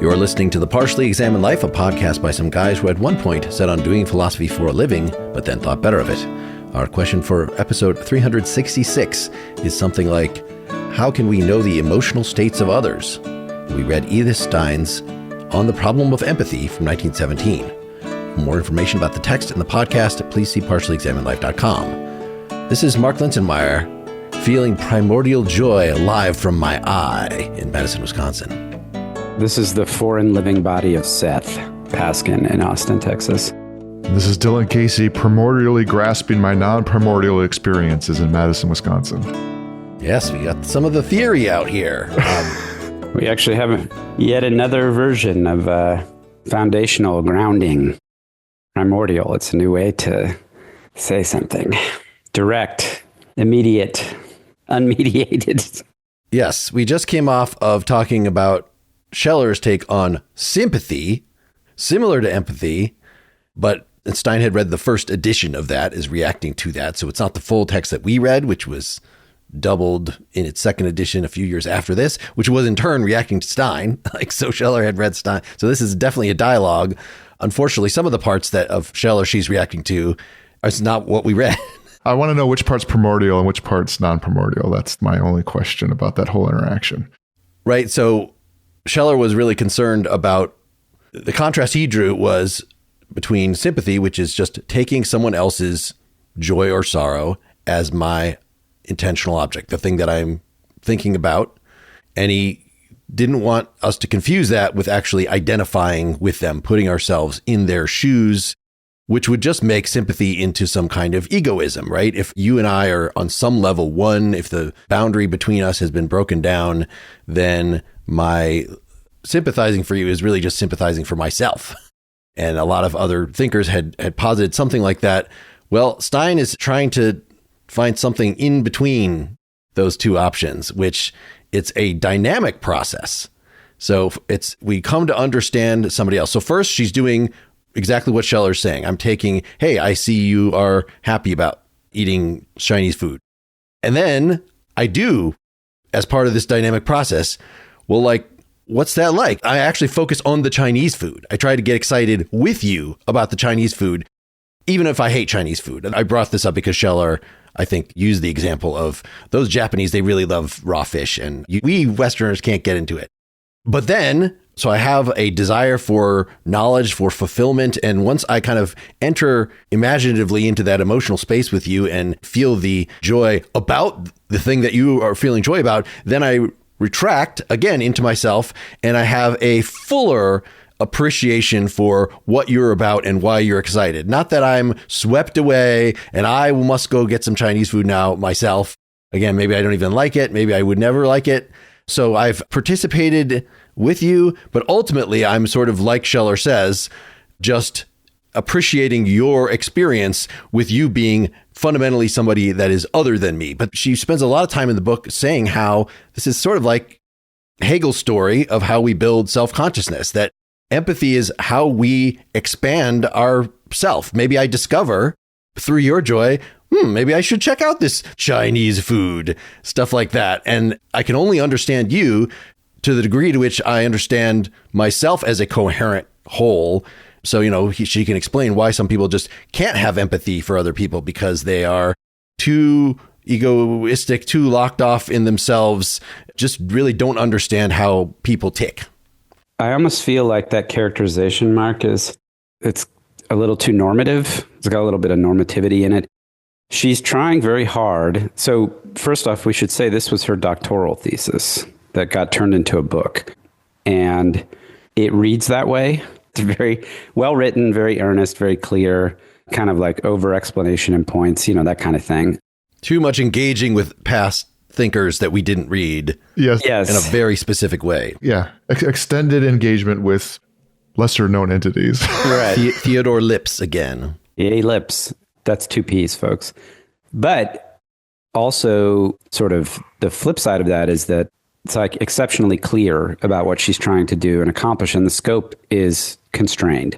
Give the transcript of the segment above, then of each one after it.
You're listening to The Partially Examined Life, a podcast by some guys who at one point set on doing philosophy for a living, but then thought better of it. Our question for episode 366 is something like, how can we know the emotional states of others? We read Edith Stein's On the Problem of Empathy from 1917. For more information about the text and the podcast, please see partiallyexaminedlife.com. This is Mark Linsenmeyer, feeling primordial joy alive from my eye in Madison, Wisconsin. This is the foreign living body of Seth Paskin in Austin, Texas. This is Dylan Casey, primordially grasping my non-primordial experiences in Madison, Wisconsin. Yes, we got some of the theory out here. We actually have yet another version of foundational grounding. Primordial, it's a new way to say something. Direct, immediate, unmediated. Yes, we just came off of talking about Scheler's take on sympathy, similar to empathy, but Stein had read the first edition of that, is reacting to that. So it's not the full text that we read, which was doubled in its second edition a few years after this, which was in turn reacting to Stein. So Scheler had read Stein. So this is definitely a dialogue. Unfortunately, some of the parts that of Scheler she's reacting to is not what we read. I want to know which part's primordial and which part's non-primordial. That's my only question about that whole interaction. Right. So Scheler was really concerned about the contrast he drew was between sympathy, which is just taking someone else's joy or sorrow as my intentional object, the thing that I'm thinking about. And he didn't want us to confuse that with actually identifying with them, putting ourselves in their shoes, which would just make sympathy into some kind of egoism, right? If you and I are on some level one, if the boundary between us has been broken down, then my sympathizing for you is really just sympathizing for myself. And a lot of other thinkers had posited something like that. Well, Stein is trying to find something in between those two options, which it's a dynamic process. So we come to understand somebody else. So first she's doing exactly what Scheler's saying. I'm taking, hey, I see you are happy about eating Chinese food. And then I do, as part of this dynamic process, well, like, what's that like? I actually focus on the Chinese food. I try to get excited with you about the Chinese food, even if I hate Chinese food. And I brought this up because Scheler, I think, used the example of those Japanese, they really love raw fish, and we Westerners can't get into it. But then, so I have a desire for knowledge, for fulfillment. And once I kind of enter imaginatively into that emotional space with you and feel the joy about the thing that you are feeling joy about, then I retract again into myself and I have a fuller appreciation for what you're about and why you're excited. Not that I'm swept away and I must go get some Chinese food now myself. Again, maybe I don't even like it. Maybe I would never like it. So I've participated with you, but ultimately I'm sort of, like Scheler says, just appreciating your experience with you being fundamentally somebody that is other than me. But she spends a lot of time in the book saying how this is sort of like Hegel's story of how we build self-consciousness, that empathy is how we expand our self. Maybe I discover through your joy, maybe I should check out this Chinese food, stuff like that. And I can only understand you to the degree to which I understand myself as a coherent whole. So, she can explain why some people just can't have empathy for other people because they are too egoistic, too locked off in themselves, just really don't understand how people tick. I almost feel like that characterization, Mark, it's a little too normative. It's got a little bit of normativity in it. She's trying very hard. So first off, we should say this was her doctoral thesis that got turned into a book. And it reads that way. It's very well written, very earnest, very clear, kind of like over explanation and points, that kind of thing. Too much engaging with past thinkers that we didn't read. Yes. In a very specific way. Yeah. Extended engagement with lesser known entities. Right. Theodore Lips again. Yay, Lips. That's 2 P's, folks. But also sort of the flip side of that is that it's like exceptionally clear about what she's trying to do and accomplish, and the scope is constrained.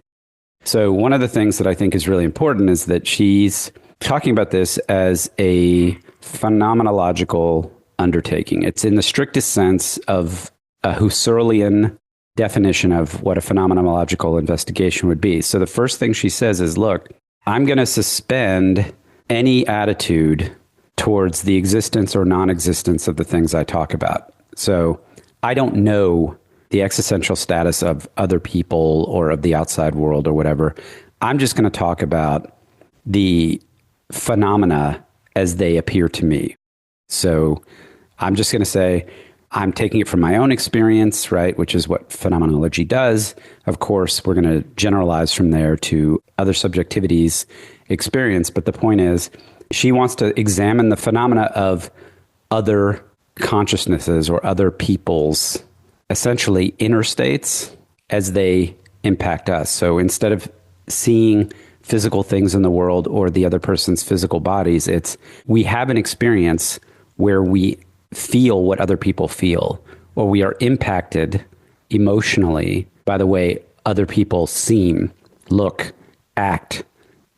So one of the things that I think is really important is that she's talking about this as a phenomenological undertaking. It's in the strictest sense of a Husserlian definition of what a phenomenological investigation would be. So the first thing she says is, look, I'm going to suspend any attitude towards the existence or non-existence of the things I talk about. So I don't know the existential status of other people or of the outside world or whatever. I'm just going to talk about the phenomena as they appear to me. So I'm just going to say, I'm taking it from my own experience, right? Which is what phenomenology does. Of course, we're going to generalize from there to other subjectivities experience. But the point is, she wants to examine the phenomena of other consciousnesses or other people's essentially inner states as they impact us. So instead of seeing physical things in the world or the other person's physical bodies, it's we have an experience where we feel what other people feel, or we are impacted emotionally by the way other people seem, look, act,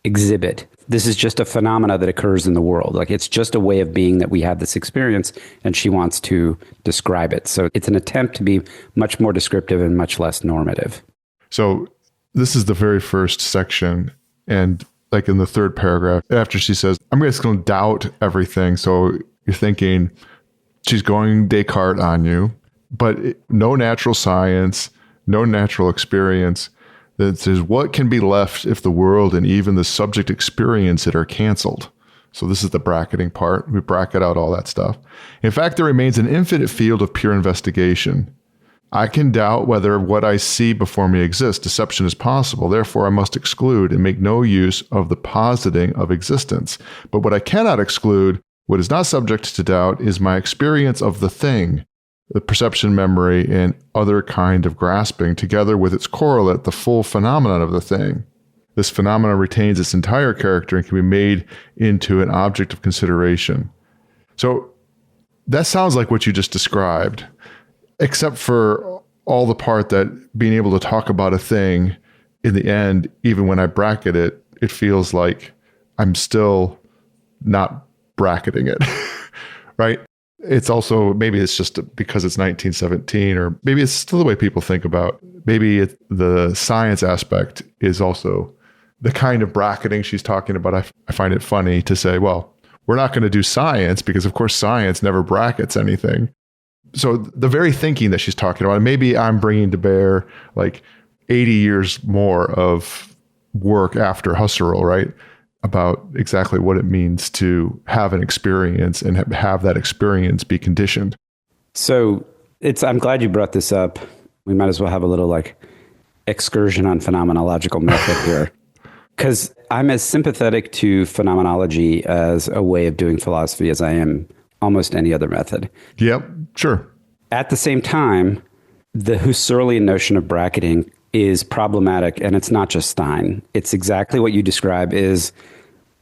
exhibit. This is just a phenomena that occurs in the world. Like, it's just a way of being that we have this experience, and she wants to describe it. So it's an attempt to be much more descriptive and much less normative. So this is the very first section. And like in the third paragraph, after she says, I'm just going to doubt everything. So you're thinking, she's going Descartes on you, but no natural science, no natural experience. That says, what can be left if the world and even the subject experience it are canceled? So this is the bracketing part. We bracket out all that stuff. In fact, there remains an infinite field of pure investigation. I can doubt whether what I see before me exists. Deception is possible. Therefore, I must exclude and make no use of the positing of existence. But what I cannot exclude, what is not subject to doubt, is my experience of the thing, the perception, memory, and other kind of grasping, together with its correlate, the full phenomenon of the thing. This phenomenon retains its entire character and can be made into an object of consideration. So that sounds like what you just described, except for all the part that being able to talk about a thing, in the end, even when I bracket it, it feels like I'm still not bracketing it, right? It's also, maybe it's just because it's 1917, or maybe it's still the way people think about, maybe the science aspect is also the kind of bracketing she's talking about. I find it funny to say, well, we're not going to do science because of course science never brackets anything. So the very thinking that she's talking about, and maybe I'm bringing to bear like 80 years more of work after Husserl, right? About exactly what it means to have an experience and have that experience be conditioned. So I'm glad you brought this up. We might as well have a little like excursion on phenomenological method here. Because I'm as sympathetic to phenomenology as a way of doing philosophy as I am almost any other method. Yep, sure. At the same time, the Husserlian notion of bracketing is problematic, and it's not just Stein. It's exactly what you describe is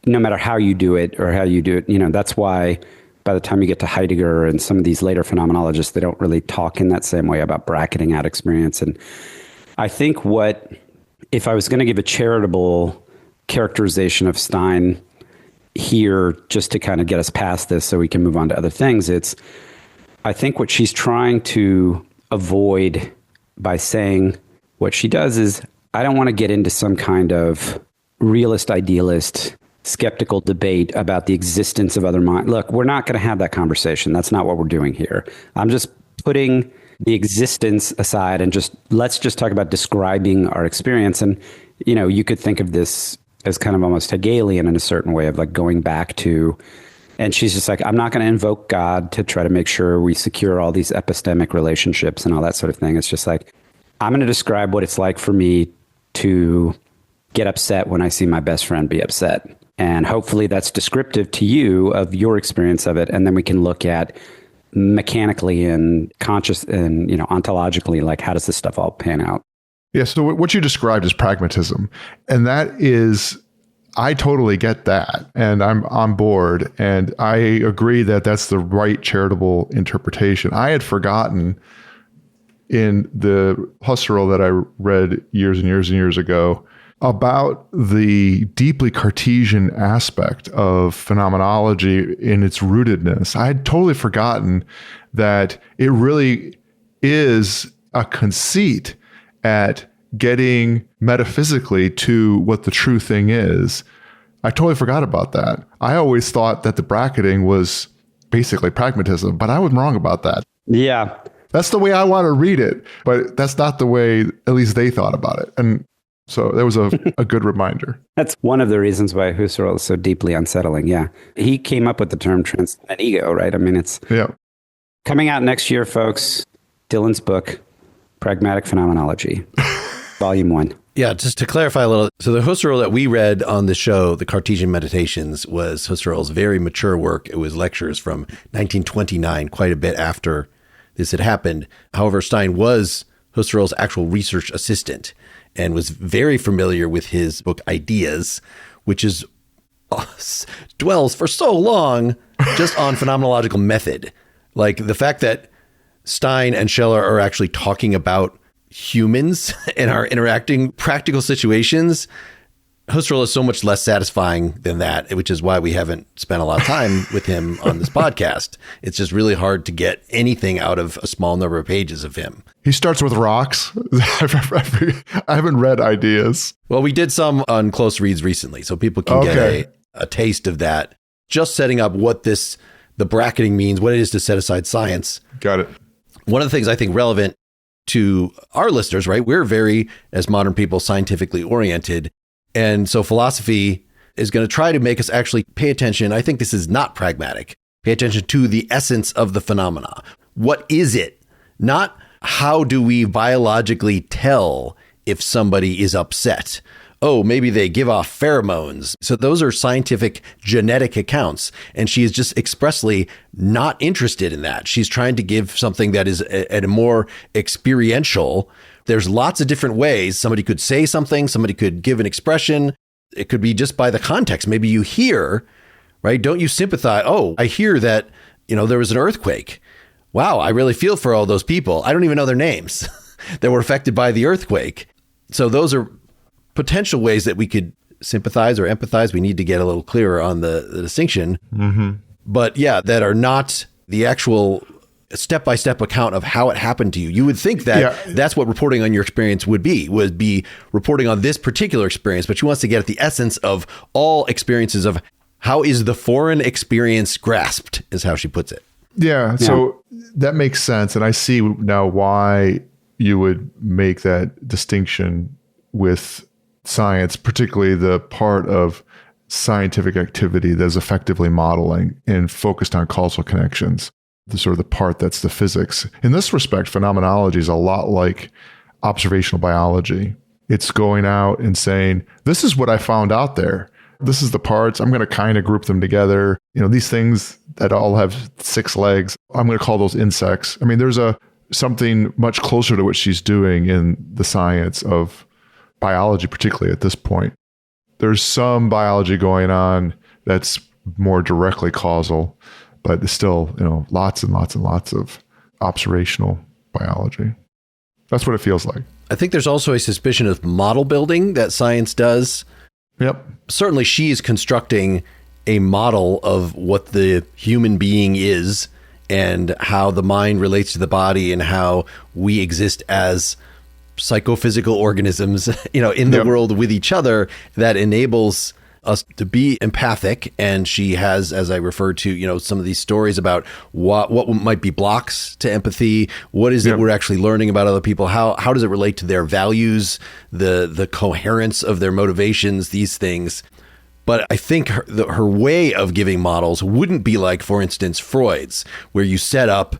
no matter how you do it, that's why by the time you get to Heidegger and some of these later phenomenologists, they don't really talk in that same way about bracketing out experience. And I think if I was going to give a charitable characterization of Stein here, just to kind of get us past this so we can move on to other things, I think what she's trying to avoid by saying what she does is, I don't want to get into some kind of realist, idealist, skeptical debate about the existence of other minds. Look, we're not going to have that conversation. That's not what we're doing here. I'm just putting the existence aside and let's just talk about describing our experience. And, you could think of this as kind of almost Hegelian in a certain way of like going back to, and she's just like, I'm not going to invoke God to try to make sure we secure all these epistemic relationships and all that sort of thing. It's just like, I'm going to describe what it's like for me to get upset when I see my best friend be upset. And hopefully that's descriptive to you of your experience of it. And then we can look at mechanically and conscious and, ontologically, like how does this stuff all pan out? Yeah. So what you described is pragmatism. And that is, I totally get that. And I'm on board. And I agree that that's the right charitable interpretation. I had forgotten in the Husserl that I read years and years and years ago about the deeply Cartesian aspect of phenomenology in its rootedness. I had totally forgotten that it really is a conceit at getting metaphysically to what the true thing is. I totally forgot about that. I always thought that the bracketing was basically pragmatism, but I was wrong about that. Yeah. That's the way I want to read it, but that's not the way at least they thought about it. And so that was a good reminder. That's one of the reasons why Husserl is so deeply unsettling. Yeah. He came up with the term transcendent ego, right? I mean, it's coming out next year, folks. Dylan's book, Pragmatic Phenomenology, Volume 1. Yeah, just to clarify a little. So the Husserl that we read on the show, the Cartesian Meditations, was Husserl's very mature work. It was lectures from 1929, quite a bit after this had happened. However, Stein was Husserl's actual research assistant and was very familiar with his book Ideas, which is dwells for so long just on phenomenological method. Like the fact that Stein and Scheler are actually talking about humans and are interacting practical situations, Husserl is so much less satisfying than that, which is why we haven't spent a lot of time with him on this podcast. It's just really hard to get anything out of a small number of pages of him. He starts with rocks. I haven't read Ideas. Well, we did some on close reads recently, so people can get a taste of that. Just setting up what the bracketing means, what it is to set aside science. Got it. One of the things I think relevant to our listeners, right? We're very, as modern people, scientifically oriented. And so philosophy is going to try to make us actually pay attention. I think this is not pragmatic. Pay attention to the essence of the phenomena. What is it? Not how do we biologically tell if somebody is upset? Oh, maybe they give off pheromones. So those are scientific genetic accounts. And she is just expressly not interested in that. She's trying to give something that is at a more experiential. There's lots of different ways. Somebody could say something. Somebody could give an expression. It could be just by the context. Maybe you hear, right? Don't you sympathize? Oh, I hear that, there was an earthquake. Wow, I really feel for all those people. I don't even know their names that were affected by the earthquake. So those are potential ways that we could sympathize or empathize. We need to get a little clearer on the distinction. Mm-hmm. But yeah, that are not the actual step-by-step account of how it happened to you. You would think that that's what reporting on your experience would be reporting on this particular experience, but she wants to get at the essence of all experiences of how is the foreign experience grasped, is how she puts it. Yeah, so that makes sense. And I see now why you would make that distinction with science, particularly the part of scientific activity that is effectively modeling and focused on causal connections, the sort of the part that's the physics. In this respect, phenomenology is a lot like observational biology. It's going out and saying, this is what I found out there. This is the parts. I'm going to kind of group them together. These things that all have 6 legs, I'm going to call those insects. I mean, there's something much closer to what she's doing in the science of biology, particularly at this point. There's some biology going on that's more directly causal, but there's still, lots and lots and lots of observational biology. That's what it feels like. I think there's also a suspicion of model building that science does. Yep. Certainly she is constructing a model of what the human being is and how the mind relates to the body and how we exist as psychophysical organisms, in the world with each other that enables us to be empathic. And she has, as I referred to, some of these stories about what might be blocks to empathy. What is it we're actually learning about other people? How does it relate to their values, the coherence of their motivations, these things? But I think her way of giving models wouldn't be like, for instance, Freud's, where you set up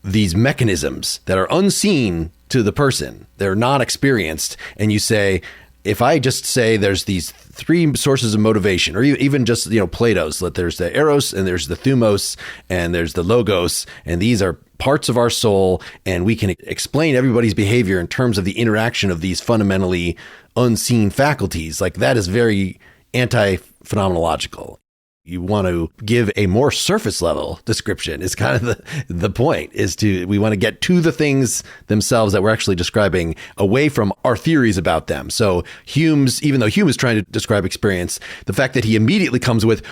these mechanisms that are unseen to the person. They're not experienced. And you say, if I just say there's these 3 sources of motivation, or even just, Plato's, that there's the eros and there's the thumos and there's the logos, and these are parts of our soul, and we can explain everybody's behavior in terms of the interaction of these fundamentally unseen faculties. Like, that is very anti-phenomenological. You want to give a more surface level description is kind of the point, we want to get to the things themselves that we're actually describing, away from our theories about them. So even though Hume is trying to describe experience, the fact that he immediately comes with,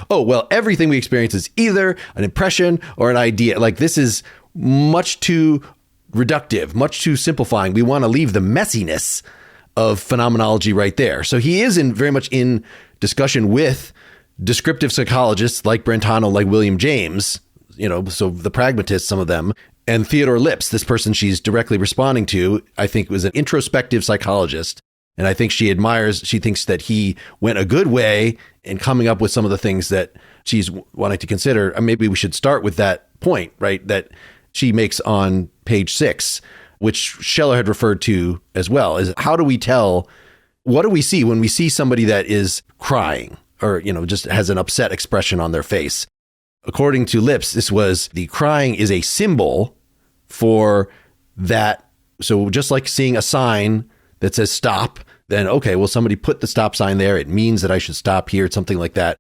everything we experience is either an impression or an idea. Like, this is much too reductive, much too simplifying. We want to leave the messiness of phenomenology right there. So he is very much in discussion with descriptive psychologists like Brentano, like William James, so the pragmatists, some of them, and Theodore Lipps, this person she's directly responding to, I think was an introspective psychologist. And I think she thinks that he went a good way in coming up with some of the things that she's wanting to consider. And maybe we should start with that point, right, that she makes on page 6, which Scheler had referred to as well, is how do we tell, what do we see when we see somebody that is crying or, just has an upset expression on their face? According to Lipps, the crying is a symbol for that. So just like seeing a sign that says stop, then, okay, well, somebody put the stop sign there. It means that I should stop here, something like that.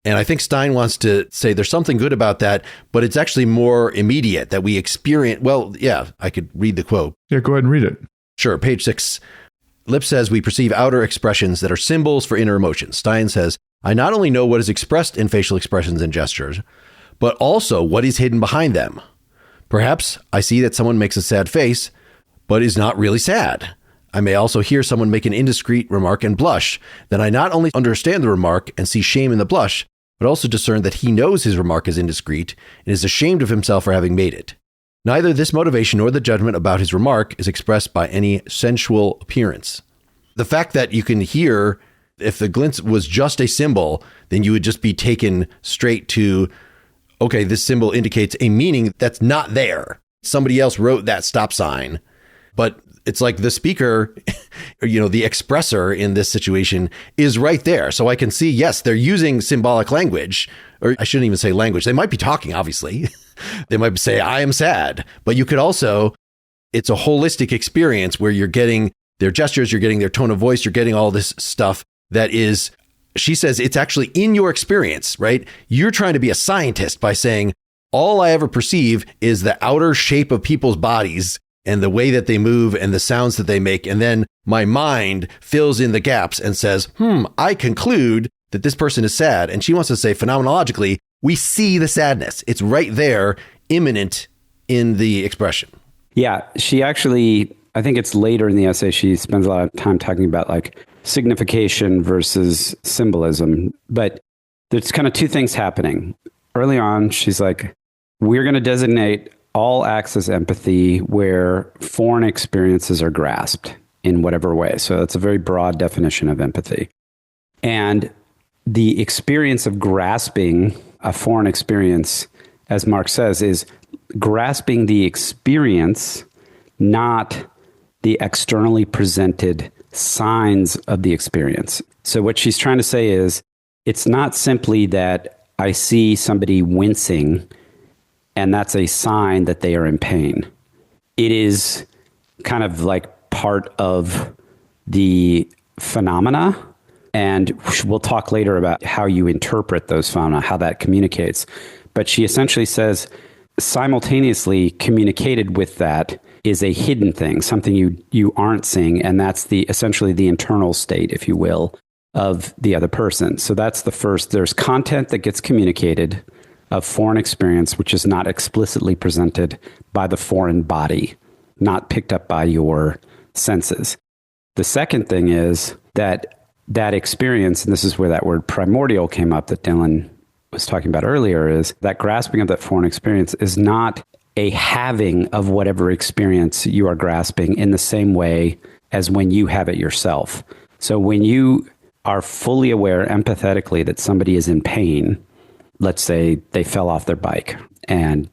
And I think Stein wants to say there's something good about that, but it's actually more immediate that we experience. Well, yeah, I could read the quote. Yeah, go ahead and read it. Sure. Page 6. Lipps says, we perceive outer expressions that are symbols for inner emotions. Stein says, I not only know what is expressed in facial expressions and gestures, but also what is hidden behind them. Perhaps I see that someone makes a sad face, but is not really sad. I may also hear someone make an indiscreet remark and blush. Then I not only understand the remark and see shame in the blush, but also discern that he knows his remark is indiscreet and is ashamed of himself for having made it. Neither this motivation nor the judgment about his remark is expressed by any sensual appearance. The fact that you can hear, if the glint was just a symbol, then you would just be taken straight to, okay, this symbol indicates a meaning that's not there. Somebody else wrote that stop sign, but it's like the speaker, the expressor in this situation is right there. So I can see, yes, they're using symbolic language, or I shouldn't even say language. They might be talking, obviously. They might say, I am sad. But you could also, it's a holistic experience where you're getting their gestures, you're getting their tone of voice, you're getting all this stuff that is, she says, it's actually in your experience, right? You're trying to be a scientist by saying, all I ever perceive is the outer shape of people's bodies and the way that they move and the sounds that they make. And then my mind fills in the gaps and says, I conclude that this person is sad. And she wants to say, phenomenologically, we see the sadness. It's right there, imminent in the expression. Yeah, she actually, I think it's later in the essay, she spends a lot of time talking about like signification versus symbolism. But there's kind of two things happening. Early on, she's like, we're going to designate all acts as empathy where foreign experiences are grasped in whatever way. So that's a very broad definition of empathy. And the experience of grasping a foreign experience, as Marx says, is grasping the experience, not the externally presented signs of the experience. So what she's trying to say is, it's not simply that I see somebody wincing and that's a sign that they are in pain. It is kind of like part of the phenomena. And we'll talk later about how you interpret those phenomena, how that communicates. But she essentially says, simultaneously communicated with that is a hidden thing, something you aren't seeing. And that's essentially the internal state, if you will, of the other person. So that's the first. There's content that gets communicated of foreign experience, which is not explicitly presented by the foreign body, not picked up by your senses. The second thing is that experience, and this is where that word primordial came up that Dylan was talking about earlier, is that grasping of that foreign experience is not a having of whatever experience you are grasping in the same way as when you have it yourself. So when you are fully aware empathetically that somebody is in pain, let's say they fell off their bike and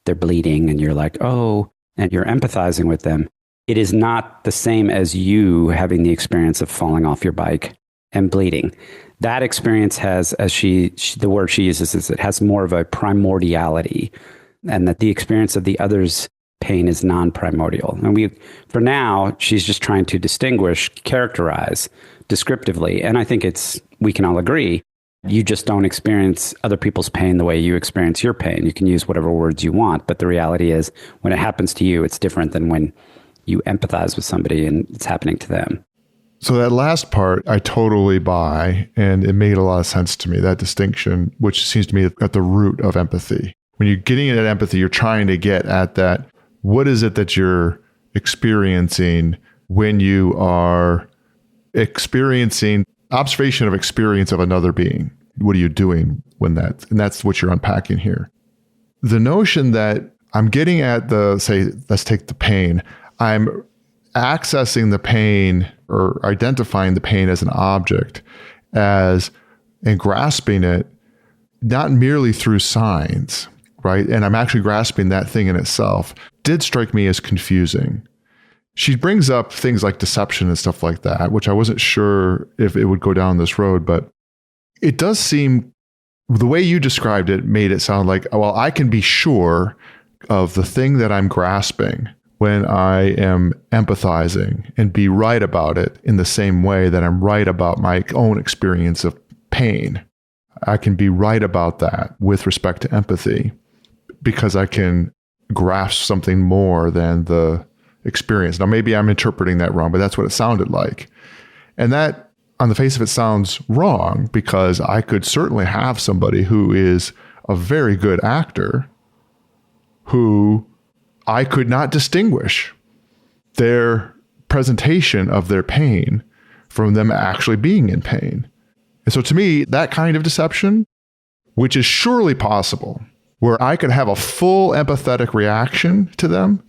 they're bleeding and you're like, oh, and you're empathizing with them. It is not the same as you having the experience of falling off your bike and bleeding. That experience has, as the word she uses is, it has more of a primordiality, and that the experience of the other's pain is non-primordial. And for now, she's just trying to characterize descriptively. And I think we can all agree, you just don't experience other people's pain the way you experience your pain. You can use whatever words you want, but the reality is when it happens to you, it's different than when you empathize with somebody and it's happening to them. So that last part, I totally buy, and it made a lot of sense to me, that distinction, which seems to me at the root of empathy. When you're getting at empathy, you're trying to get at that What is it that you're experiencing when you are experiencing observation of experience of another being? What are you doing when and that's what you're unpacking here. The notion that I'm getting at let's take the pain. I'm accessing the pain or identifying the pain as an object and grasping it, not merely through signs, right? And I'm actually grasping that thing in itself, did strike me as confusing. She brings up things like deception and stuff like that, which I wasn't sure if it would go down this road, but it does seem, the way you described it made it sound like, well, I can be sure of the thing that I'm grasping when I am empathizing and be right about it in the same way that I'm right about my own experience of pain. I can be right about that with respect to empathy because I can grasp something more than the experience. Now, maybe I'm interpreting that wrong, but that's what it sounded like. And that, on the face of it, sounds wrong because I could certainly have somebody who is a very good actor who I could not distinguish their presentation of their pain from them actually being in pain. And so to me, that kind of deception, which is surely possible, where I could have a full empathetic reaction to them,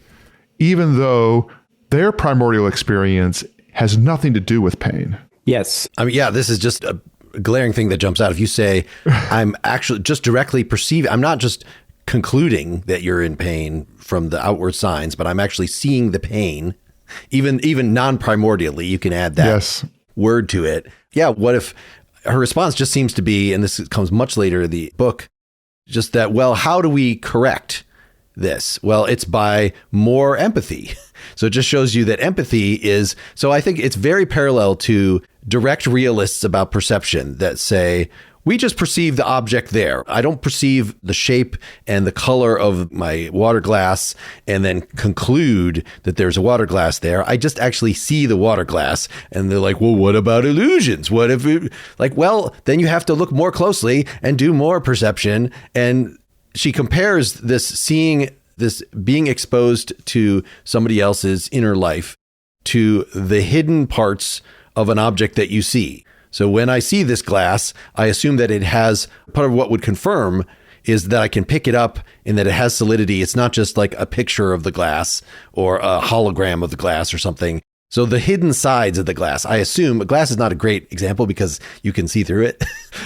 even though their primordial experience has nothing to do with pain. Yes. I mean, yeah, this is just a glaring thing that jumps out. If you say, I'm actually just directly perceiving, I'm not just concluding that you're in pain from the outward signs, but I'm actually seeing the pain, even non-primordially, you can add that word to it. Yeah, what if her response just seems to be, and this comes much later in the book, just that, well, how do we correct this? Well, it's by more empathy. So it just shows you that empathy is, so I think it's very parallel to direct realists about perception that say, we just perceive the object there. I don't perceive the shape and the color of my water glass and then conclude that there's a water glass there. I just actually see the water glass. And they're like, well, what about illusions? What if it, like, well, then you have to look more closely and do more perception. And she compares this seeing, this being exposed to somebody else's inner life to the hidden parts of an object that you see. So when I see this glass, I assume that it has, part of what would confirm is that I can pick it up and that it has solidity. It's not just like a picture of the glass or a hologram of the glass or something. So the hidden sides of the glass, I assume, a glass is not a great example because you can see through it.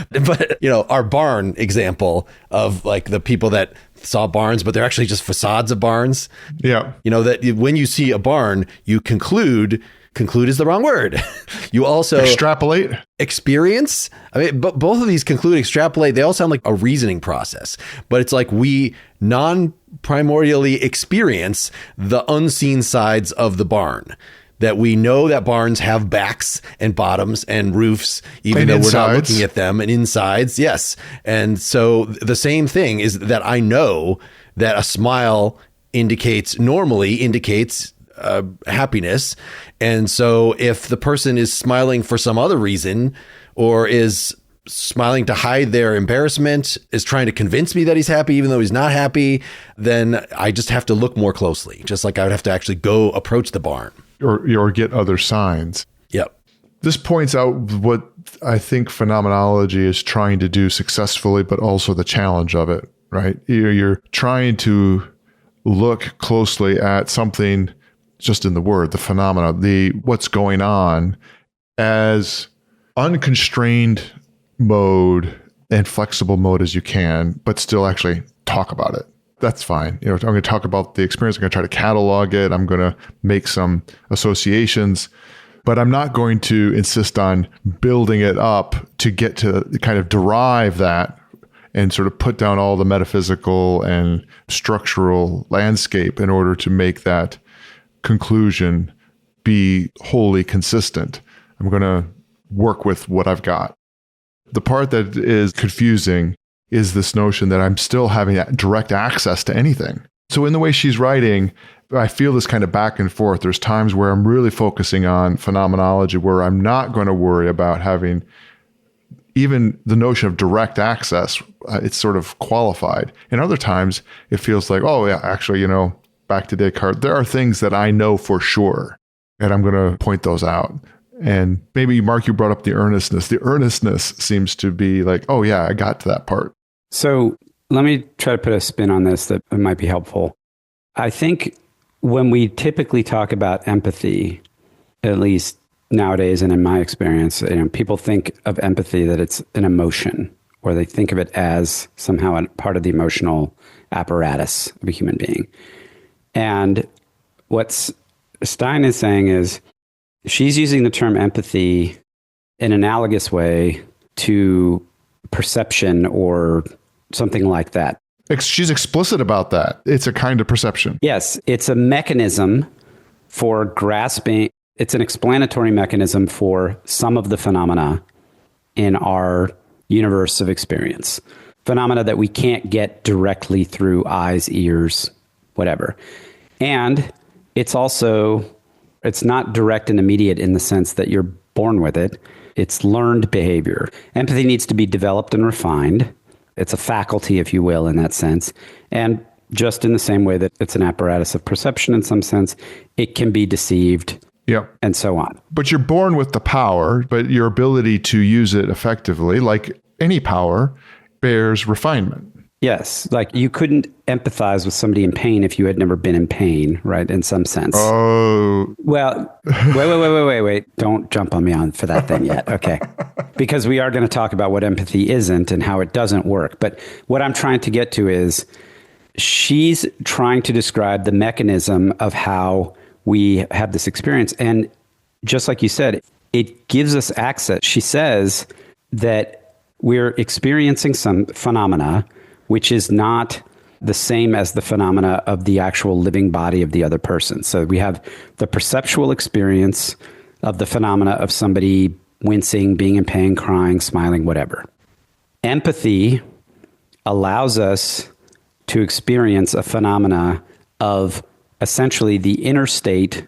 But, you know, our barn example of like the people that saw barns, but they're actually just facades of barns. Yeah. You know, that when you see a barn, you conclude is the wrong word. You also extrapolate, experience. I mean, but both of these conclude, extrapolate. They all sound like a reasoning process, but it's like we non-primordially experience the unseen sides of the barn. That we know that barns have backs and bottoms and roofs, even though we're not looking at them, and insides. Yes. And so the same thing is that I know that a smile normally indicates happiness. And so if the person is smiling for some other reason, or is smiling to hide their embarrassment, is trying to convince me that he's happy, even though he's not happy, then I just have to look more closely, just like I would have to actually go approach the barn. Or get other signs. Yep. This points out what I think phenomenology is trying to do successfully, but also the challenge of it, right? You're trying to look closely at something, just in the word, the phenomena, what's going on, as unconstrained mode and flexible mode as you can, but still actually talk about it. That's fine. You know, I'm going to talk about the experience. I'm going to try to catalog it. I'm going to make some associations, but I'm not going to insist on building it up to get to kind of derive that and sort of put down all the metaphysical and structural landscape in order to make that conclusion be wholly consistent. I'm going to work with what I've got. The part that is confusing is this notion that I'm still having direct access to anything. So in the way she's writing, I feel this kind of back and forth. There's times where I'm really focusing on phenomenology, where I'm not going to worry about having even the notion of direct access. It's sort of qualified. And other times it feels like, oh yeah, actually, you know, back to Descartes, there are things that I know for sure, and I'm going to point those out. And maybe, Mark, you brought up the earnestness. The earnestness seems to be like, oh, yeah, I got to that part. So let me try to put a spin on this that might be helpful. I think when we typically talk about empathy, at least nowadays and in my experience, people think of empathy that it's an emotion, or they think of it as somehow a part of the emotional apparatus of a human being. And what Stein is saying is she's using the term empathy in an analogous way to perception or something like that. She's explicit about that. It's a kind of perception. Yes, it's a mechanism for grasping. It's an explanatory mechanism for some of the phenomena in our universe of experience. Phenomena that we can't get directly through eyes, ears, whatever. And it's not direct and immediate in the sense that you're born with it. It's learned behavior. Empathy needs to be developed and refined. It's a faculty, if you will, in that sense. And just in the same way that it's an apparatus of perception in some sense, it can be deceived. Yep. And so on. But you're born with the power, but your ability to use it effectively, like any power, bears refinement. Yes. Like you couldn't empathize with somebody in pain if you had never been in pain, right? In some sense. Oh. Well, wait. Don't jump on me for that thing yet. Okay. Because we are going to talk about what empathy isn't and how it doesn't work. But what I'm trying to get to is she's trying to describe the mechanism of how we have this experience. And just like you said, it gives us access. She says that we're experiencing some phenomena which is not the same as the phenomena of the actual living body of the other person. So we have the perceptual experience of the phenomena of somebody wincing, being in pain, crying, smiling, whatever. Empathy allows us to experience a phenomena of essentially the inner state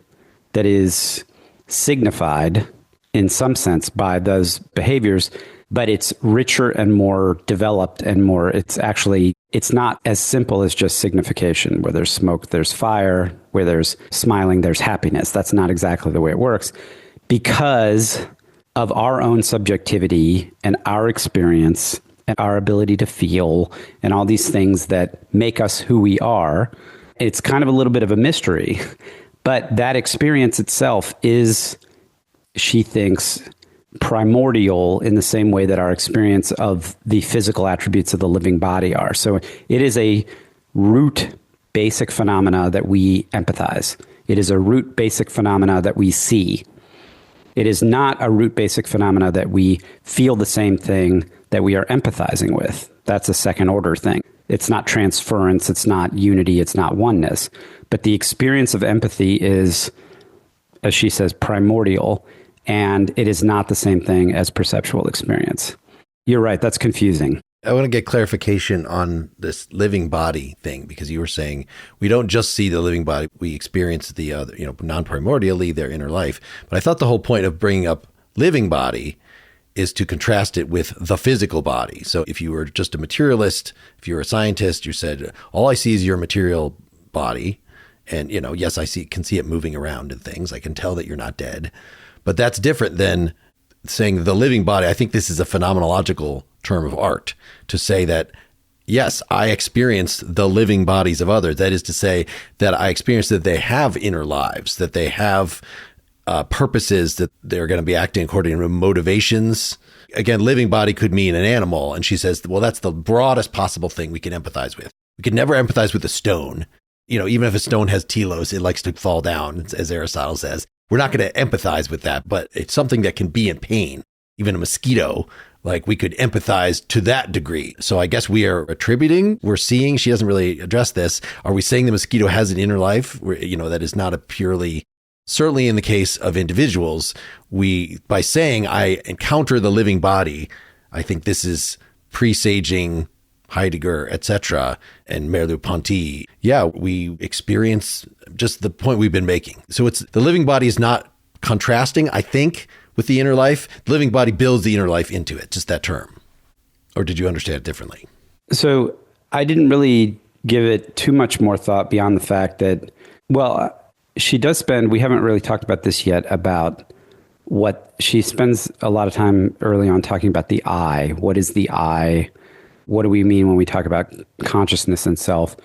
that is signified in some sense by those behaviors, but it's richer and more developed and more, it's not as simple as just signification. Where there's smoke, there's fire. Where there's smiling, there's happiness. That's not exactly the way it works because of our own subjectivity and our experience and our ability to feel and all these things that make us who we are. It's kind of a little bit of a mystery, but that experience itself is, she thinks, primordial in the same way that our experience of the physical attributes of the living body are. So it is a root basic phenomena that we empathize. It is a root basic phenomena that we see. It is not a root basic phenomena that we feel the same thing that we are empathizing with. That's a second order thing. It's not transference, it's not unity, it's not oneness. But the experience of empathy is, as she says, primordial, and it is not the same thing as perceptual experience. You're right, that's confusing. I want to get clarification on this living body thing, because you were saying we don't just see the living body, we experience the other, non-primordially, their inner life. But I thought the whole point of bringing up living body is to contrast it with the physical body. So if you were just a materialist, if you were a scientist, you said, all I see is your material body. And, yes, can see it moving around and things. I can tell that you're not dead. But that's different than saying the living body. I think this is a phenomenological term of art to say that, yes, I experience the living bodies of others. That is to say that I experience that they have inner lives, that they have purposes, that they're going to be acting according to motivations. Again, living body could mean an animal. And she says, well, that's the broadest possible thing we can empathize with. We could never empathize with a stone. Even if a stone has telos, it likes to fall down, as Aristotle says. We're not going to empathize with that, but it's something that can be in pain. Even a mosquito, like we could empathize to that degree. So I guess we are attributing, we're seeing, she doesn't really address this. Are we saying the mosquito has an inner life? That is not a purely, certainly in the case of individuals, by saying I encounter the living body, I think this is presaging Heidegger, etc., and merleau-ponty. Yeah, we experience just the point we've been making. So it's the living body is not contrasting, I think, with the inner life. The living body builds the inner life into it, just that term. Or did you understand it differently? So I didn't really give it too much more thought beyond the fact that, well, she does spend, we haven't really talked about this yet, about what she spends a lot of time early on talking about the I. What is the I? What do we mean when we talk about consciousness and self?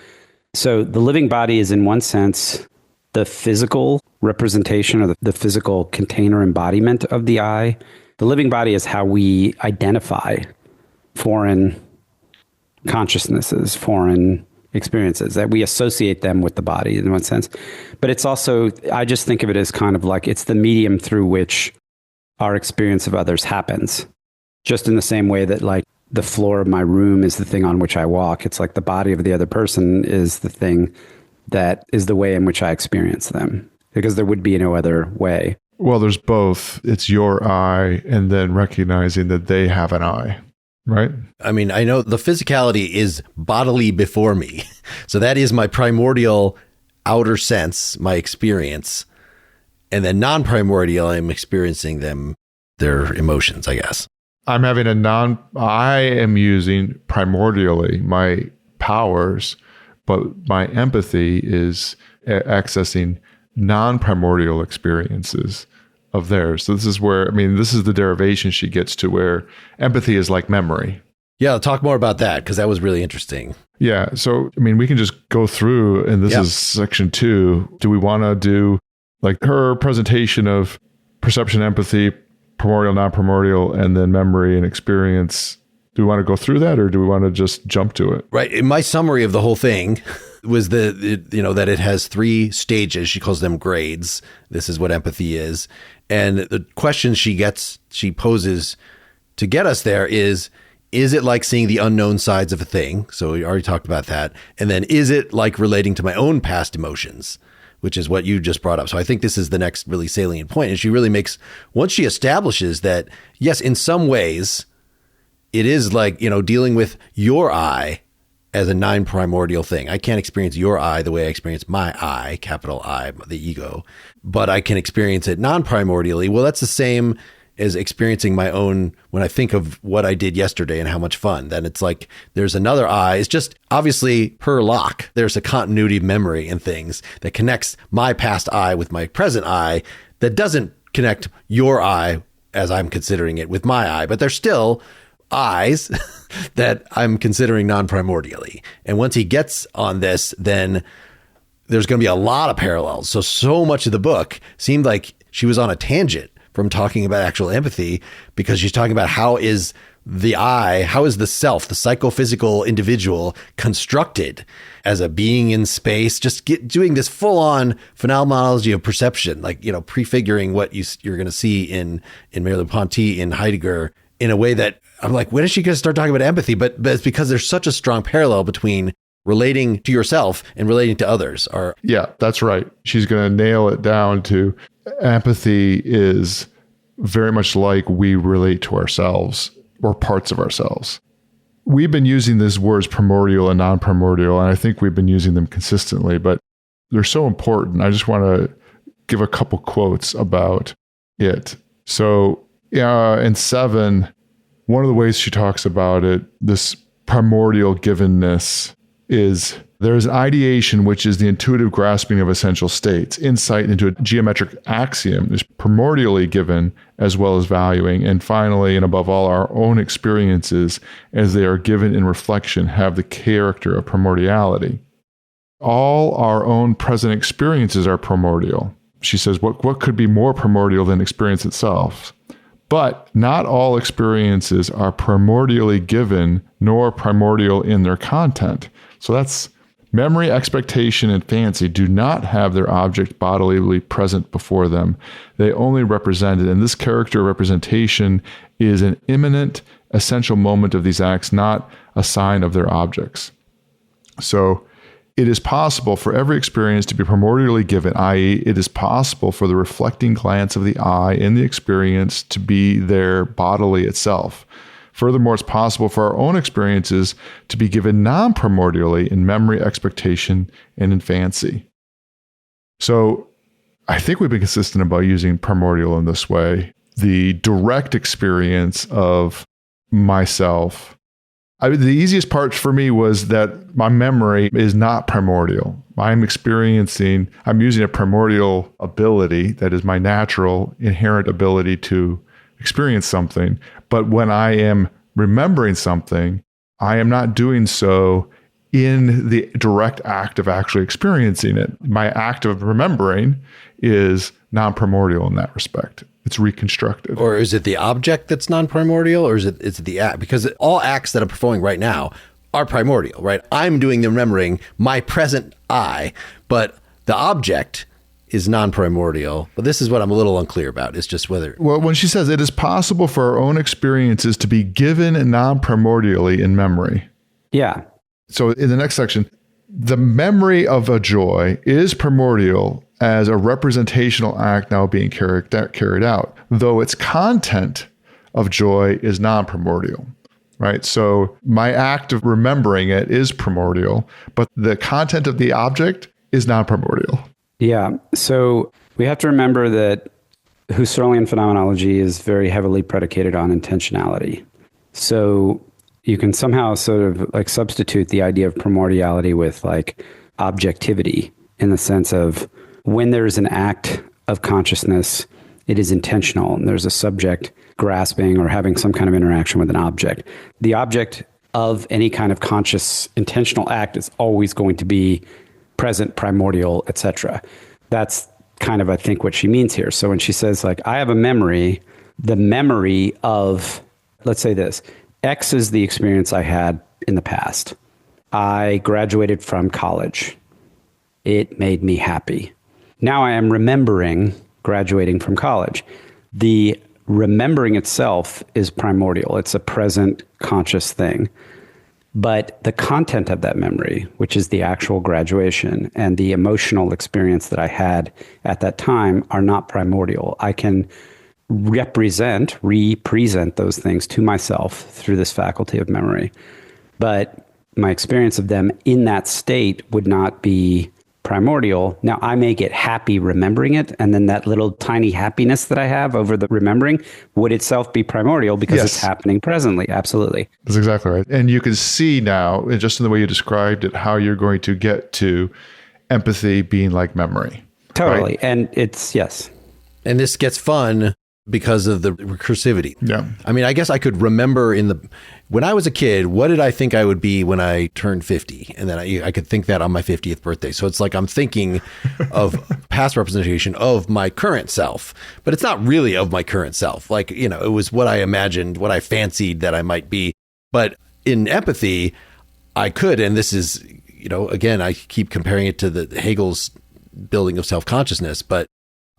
So the living body is, in one sense, the physical representation or the physical container embodiment of the I. The living body is how we identify foreign consciousnesses, foreign experiences, that we associate them with the body in one sense. But it's also, I just think of it as kind of like it's the medium through which our experience of others happens. Just in the same way that like the floor of my room is the thing on which I walk. It's like the body of the other person is the thing that is the way in which I experience them, because there would be no other way. Well, there's both. It's your I, and then recognizing that they have an I, right? I mean, I know the physicality is bodily before me. So that is my primordial outer sense, my experience. And then non-primordial, I'm experiencing their emotions, I guess. I am using primordially my powers, but my empathy is accessing non-primordial experiences of theirs. So this is where, this is the derivation she gets to, where empathy is like memory. Yeah, I'll talk more about that because that was really interesting. Yeah. So, we can just go through, and this is section 2. Do we want to do like her presentation of perception, empathy, primordial, non-primordial, and then memory and experience? Do we want to go through that, or do we want to just jump to it? Right. In my summary of the whole thing was that it has 3 stages. She calls them grades. This is what empathy is. And the question she poses to get us there is it like seeing the unknown sides of a thing? So we already talked about that. And then is it like relating to my own past emotions, which is what you just brought up. So I think this is the next really salient point. And she really makes, once she establishes that, yes, in some ways, it is like, dealing with your I as a non-primordial thing. I can't experience your I the way I experience my I, capital I, the ego, but I can experience it non-primordially. Well, that's the same as experiencing my own, when I think of what I did yesterday and how much fun, then it's like there's another I. It's just obviously per Locke, there's a continuity of memory and things that connects my past I with my present I that doesn't connect your I as I'm considering it with my I, but they're still I's that I'm considering non-primordially. And once he gets on this, then there's going to be a lot of parallels. So much of the book seemed like she was on a tangent from talking about actual empathy, because she's talking about how is the I, how is the self, the psychophysical individual constructed as a being in space, just doing this full on phenomenology of perception, like, prefiguring what you're going to see in Merleau-Ponty, in Heidegger, in a way that I'm like, when is she going to start talking about empathy? But it's because there's such a strong parallel between relating to yourself and relating to others. Yeah, that's right. She's going to nail it down to empathy is very much like we relate to ourselves or parts of ourselves. We've been using these words primordial and non-primordial, and I think we've been using them consistently, but they're so important. I just want to give a couple quotes about it. So in 7, one of the ways she talks about it, this primordial givenness, is there is ideation, which is the intuitive grasping of essential states. Insight into a geometric axiom is primordially given as well as valuing. And finally, and above all, our own experiences, as they are given in reflection, have the character of primordiality. All our own present experiences are primordial. She says, what could be more primordial than experience itself? But not all experiences are primordially given, nor primordial in their content. So that's memory, expectation, and fancy do not have their object bodily present before them. They only represent it. And this character of representation is an imminent, essential moment of these acts, not a sign of their objects. So it is possible for every experience to be primordially given, i.e., it is possible for the reflecting glance of the I in the experience to be there bodily itself. Furthermore, it's possible for our own experiences to be given non-primordially in memory, expectation, and in fancy. So I think we've been consistent about using primordial in this way. The direct experience of myself, The easiest part for me was that my memory is not primordial. I'm using a primordial ability, that is my natural inherent ability to experience something. But when I am remembering something, I am not doing so in the direct act of actually experiencing it. My act of remembering is non-primordial in that respect. It's reconstructed. Or is it the object that's non-primordial, or is it the act? Because all acts that I'm performing right now are primordial, right? I'm doing the remembering, my present I, but the object is non-primordial. But this is what I'm a little unclear about. It's just whether... Well, when she says it is possible for our own experiences to be given non-primordially in memory. Yeah. So in the next section, the memory of a joy is primordial as a representational act now being carried out, though its content of joy is non-primordial, right? So my act of remembering it is primordial, but the content of the object is non-primordial. Yeah. So we have to remember that Husserlian phenomenology is very heavily predicated on intentionality. So you can somehow sort of like substitute the idea of primordiality with like objectivity, in the sense of when there's an act of consciousness, it is intentional, and there's a subject grasping or having some kind of interaction with an object. The object of any kind of conscious intentional act is always going to be present, primordial, etc. That's kind of, I think, what she means here. So when she says, like, I have a memory, the memory of, let's say this, X is the experience I had in the past. I graduated from college. It made me happy. Now I am remembering graduating from college. The remembering itself is primordial. It's a present conscious thing. But the content of that memory, which is the actual graduation and the emotional experience that I had at that time, are not primordial. I can represent those things to myself through this faculty of memory. But my experience of them in that state would not be primordial. Now, I may get happy remembering it, and then that little tiny happiness that I have over the remembering would itself be primordial because it's happening presently. Absolutely. That's exactly right. And you can see now, just in the way you described it, how you're going to get to empathy being like memory. Totally. Right? And it's, yes. And this gets fun because of the recursivity. Yeah. I mean, I guess I could remember when I was a kid, what did I think I would be when I turned 50? And then I could think that on my 50th birthday. So it's like I'm thinking of past representation of my current self, but it's not really of my current self. Like, it was what I imagined, what I fancied that I might be. But in empathy, I could, and this is, again, I keep comparing it to the Hegel's building of self-consciousness, but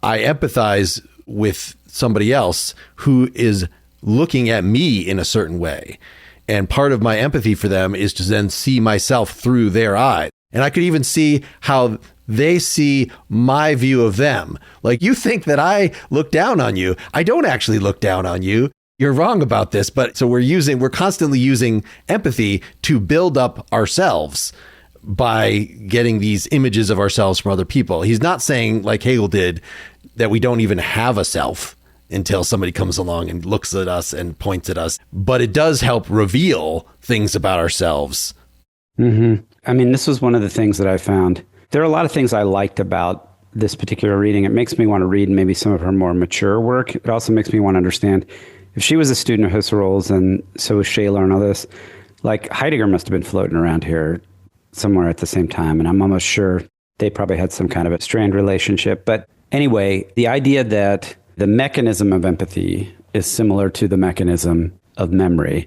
I empathize with somebody else who is looking at me in a certain way. And part of my empathy for them is to then see myself through their eyes. And I could even see how they see my view of them. Like, you think that I look down on you. I don't actually look down on you. You're wrong about this. But so we're constantly using empathy to build up ourselves by getting these images of ourselves from other people. He's not saying, like Hegel did, that we don't even have a self until somebody comes along and looks at us and points at us. But it does help reveal things about ourselves. Mm-hmm. I mean, this was one of the things that I found. There are a lot of things I liked about this particular reading. It makes me want to read maybe some of her more mature work. It also makes me want to understand, if she was a student of Husserl's and so was Scheler and all this, like Heidegger must have been floating around here somewhere at the same time. And I'm almost sure they probably had some kind of a strained relationship. But anyway, the idea that the mechanism of empathy is similar to the mechanism of memory,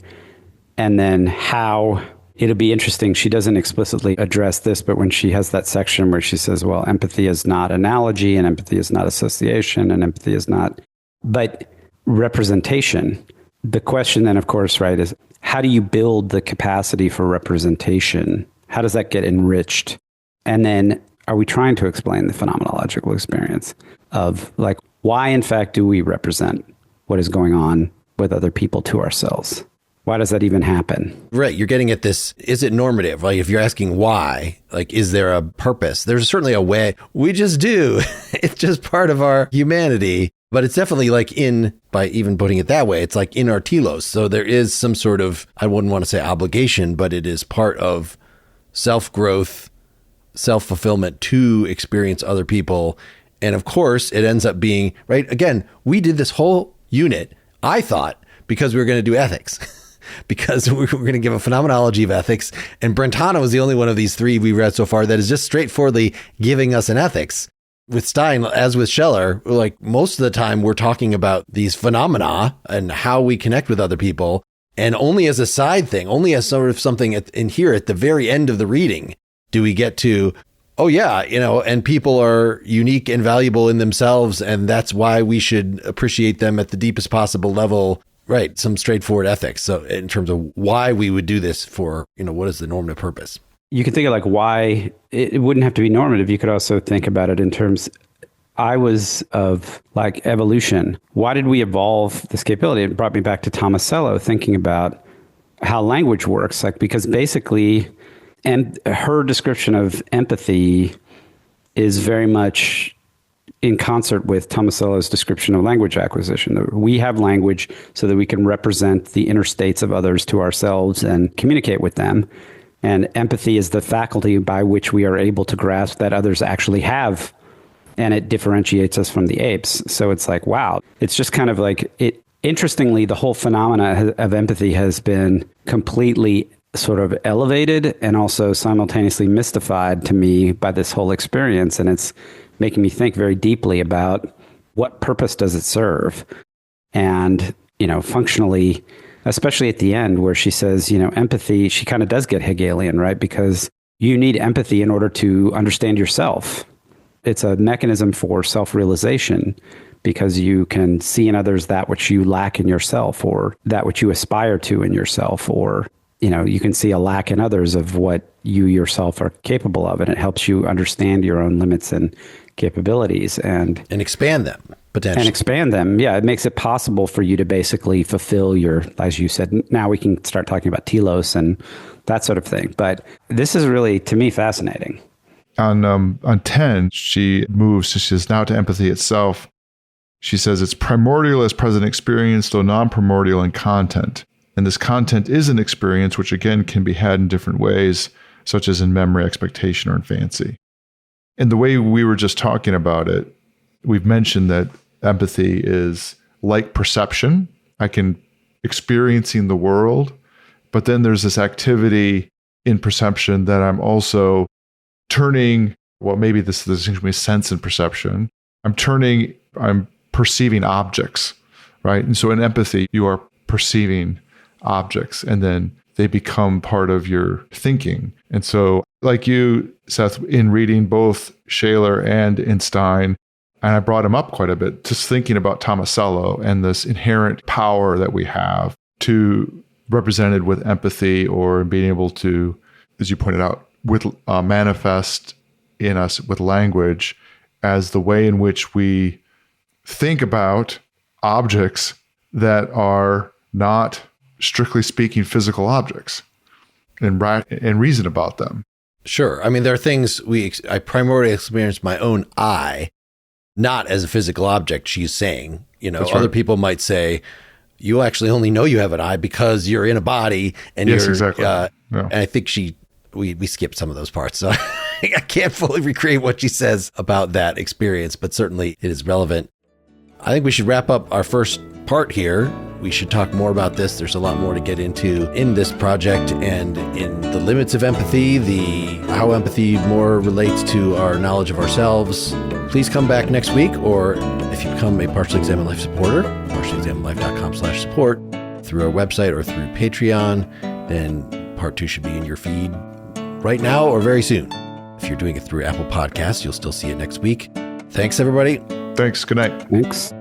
and then how it'll be interesting. She doesn't explicitly address this, but when she has that section where she says, well, empathy is not analogy, and empathy is not association, and empathy is not, but representation. The question then, of course, right, is how do you build the capacity for representation? How does that get enriched? And then are we trying to explain the phenomenological experience of, like, why, in fact, do we represent what is going on with other people to ourselves? Why does that even happen? Right. You're getting at this. Is it normative? Like, if you're asking why, like, is there a purpose? There's certainly a way. We just do. It's just part of our humanity. But it's definitely like by even putting it that way, it's like in our telos. So there is some sort of, I wouldn't want to say obligation, but it is part of self-growth, self-fulfillment to experience other people. And of course, it ends up being, right? Again, we did this whole unit, I thought, because we were going to do ethics. Because we were going to give a phenomenology of ethics. And Brentano was the only one of these three we read so far that is just straightforwardly giving us an ethics. With Stein, as with Scheler, like most of the time we're talking about these phenomena and how we connect with other people. And only as a side thing, only as sort of something in here at the very end of the reading, do we get to, oh yeah, and people are unique and valuable in themselves. And that's why we should appreciate them at the deepest possible level. Right. Some straightforward ethics. So in terms of why we would do this for, what is the normative purpose? You can think of like why it wouldn't have to be normative. You could also think about it in terms, I was of like evolution. Why did we evolve this capability? It brought me back to Tomasello, thinking about how language works. Like, because basically, and her description of empathy is very much in concert with Tomasello's description of language acquisition. We have language so that we can represent the inner states of others to ourselves and communicate with them. And empathy is the faculty by which we are able to grasp that others actually have, and it differentiates us from the apes. So it's like, wow, it's just kind of like it. Interestingly, the whole phenomena of empathy has been completely sort of elevated and also simultaneously mystified to me by this whole experience. And it's making me think very deeply about what purpose does it serve? And, functionally, especially at the end where she says, empathy, she kind of does get Hegelian, right? Because you need empathy in order to understand yourself. It's a mechanism for self-realization because you can see in others that which you lack in yourself, or that which you aspire to in yourself, or you can see a lack in others of what you yourself are capable of, and it helps you understand your own limits and capabilities and expand them potentially. And expand them. Yeah, it makes it possible for you to basically fulfill your, as you said, now we can start talking about telos and that sort of thing. But this is really, to me, fascinating. On 10, she moves, she says, now to empathy itself. She says it's primordial as present experience, though non-primordial in content. And this content is an experience which, again, can be had in different ways, such as in memory, expectation, or in fancy. And the way we were just talking about it, we've mentioned that empathy is like perception. I can experiencing the world, but then there's this activity in perception that I'm also turning, well, maybe this is the distinction between sense and perception. I'm perceiving objects, right? And so in empathy, you are perceiving objects, and then they become part of your thinking. And so, like you, Seth, in reading both Scheler and in Stein, and I brought him up quite a bit, just thinking about Tomasello and this inherent power that we have to, represented with empathy or being able to, as you pointed out, with manifest in us with language as the way in which we think about objects that are not, strictly speaking, physical objects and reason about them. Sure. I mean, there are things I primarily experience my own eye, not as a physical object, she's saying. That's other right. People might say, you actually only know you have an eye because you're in a body. And yes, you're, exactly. Yeah. And I think we skipped some of those parts. So I can't fully recreate what she says about that experience, but certainly it is relevant. I think we should wrap up our first part here. We should talk more about this. There's a lot more to get into in this project and in the limits of empathy, how empathy more relates to our knowledge of ourselves. Please come back next week, or if you become a Partially Examined Life supporter, partiallyexaminedlife.com/support, through our website or through Patreon, then part 2 should be in your feed right now or very soon. If you're doing it through Apple Podcasts, you'll still see it next week. Thanks, everybody. Thanks. Good night. Thanks.